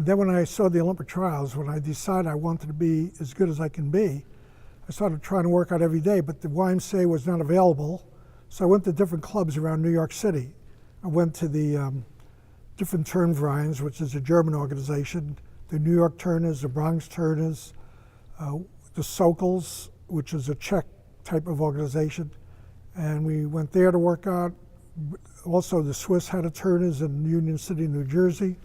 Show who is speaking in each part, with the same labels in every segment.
Speaker 1: then when I saw the Olympic trials, when I decided I wanted to be as good as I can be, I started trying to work out every day, but the YMCA was not available. So I went to different clubs around New York City. I went to the different Turnvereins, which is a German organization, the New York Turners, the Bronx Turners, the Sokals, which is a Czech type of organization. And we went there to work out. Also, the Swiss had a Turners in Union City, New Jersey,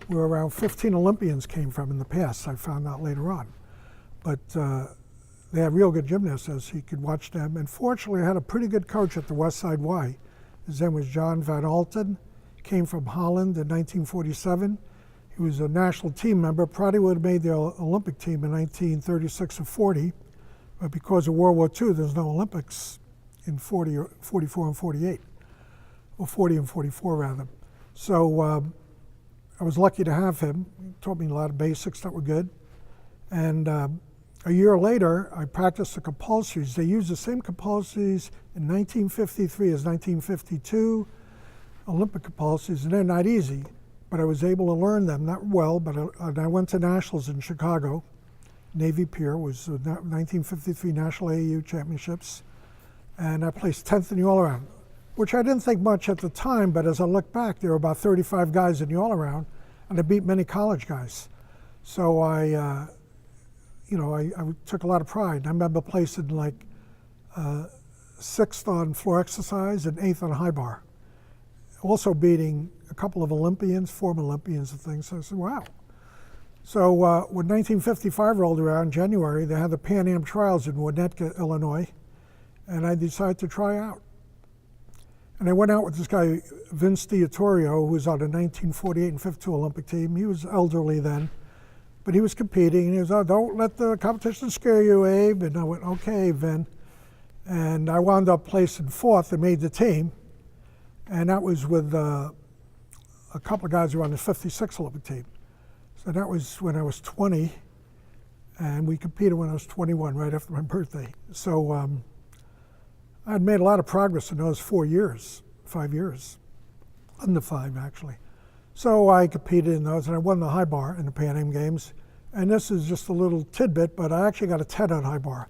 Speaker 1: where around 15 Olympians came from in the past. I found out later on. But they had real good gymnasts, as you could watch them. And fortunately, I had a pretty good coach at the West Side Y. His name was John Van Alten. He came from Holland in 1947. He was a national team member, probably would have made the Olympic team in 1936 or 40. But because of World War II, there's no Olympics in 40 or 44 and 48, or 40 and 44 rather. So I was lucky to have him. He taught me a lot of basics that were good. And a year later, I practiced the compulsories. They used the same compulsories in 1953 as 1952, Olympic compulsories, and they're not easy, but I was able to learn them, not well, but I went to nationals in Chicago. Navy Pier was the 1953 National AAU Championships, and I placed 10th in the all-around, which I didn't think much at the time, but as I look back, there were about 35 guys in the all-around, and I beat many college guys. So I took a lot of pride. I remember placing like 6th on floor exercise and 8th on high bar. Also beating a couple of Olympians, former Olympians and things. So I said, wow. So when 1955 rolled around, January, they had the Pan Am trials in Winnetka, Illinois, and I decided to try out. And I went out with this guy, Vince Diatorio, who was on the 1948 and 52 Olympic team. He was elderly then. But he was competing, and he was, oh, don't let the competition scare you, Abe. And I went, okay, Vin. And I wound up placing 4th and made the team. And that was with a couple of guys who were on the 56 Olympic team. So that was when I was 20, and we competed when I was 21, right after my birthday. So I had made a lot of progress in those 5 years, under 5 actually. So I competed in those, and I won the high bar in the Pan Am Games. And this is just a little tidbit, but I actually got a 10 on high bar,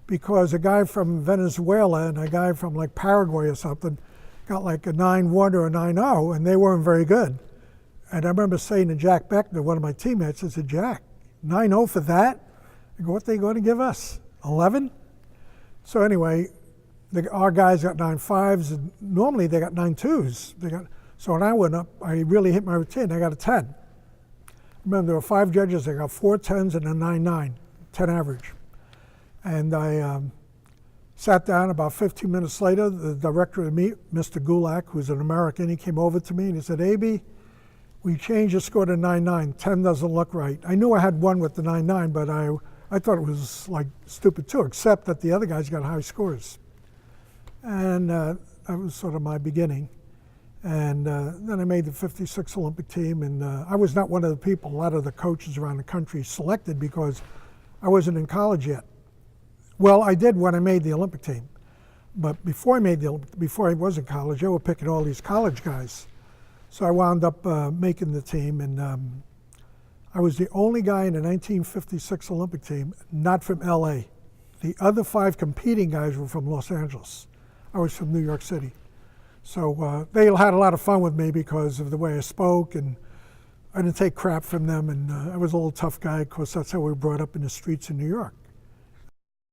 Speaker 1: because a guy from Venezuela and a guy from like Paraguay or something got like a 9-1 or a 9-0, and they weren't very good. And I remember saying to Jack Beckner, one of my teammates, I said, Jack, 9-0 for that? I go, what are they going to give us, 11? So anyway, our guys got 9-5s, and normally they got 9-2s. So when I went up, I really hit my routine. I got a 10. Remember, there were 5 judges. I got 4 10s and a 9-9, 10 average. And I sat down. About 15 minutes later, the director of the meet, Mr. Gulak, who's an American, he came over to me and he said, Abie, we changed the score to 9-9. 10 doesn't look right. I knew I had one with the 9-9, but I thought it was like stupid too, except that the other guys got high scores. And that was sort of my beginning. And then I made the 56 Olympic team, and I was not one of the people a lot of the coaches around the country selected because I wasn't in college yet. Well, I did when I made the Olympic team, but before I was in college, they were picking all these college guys. So I wound up making the team, and I was the only guy in the 1956 Olympic team not from LA. The other 5 competing guys were from Los Angeles. I was from New York City. So they had a lot of fun with me because of the way I spoke, and I didn't take crap from them, and I was a little tough guy because that's how we were brought up in the streets in New York.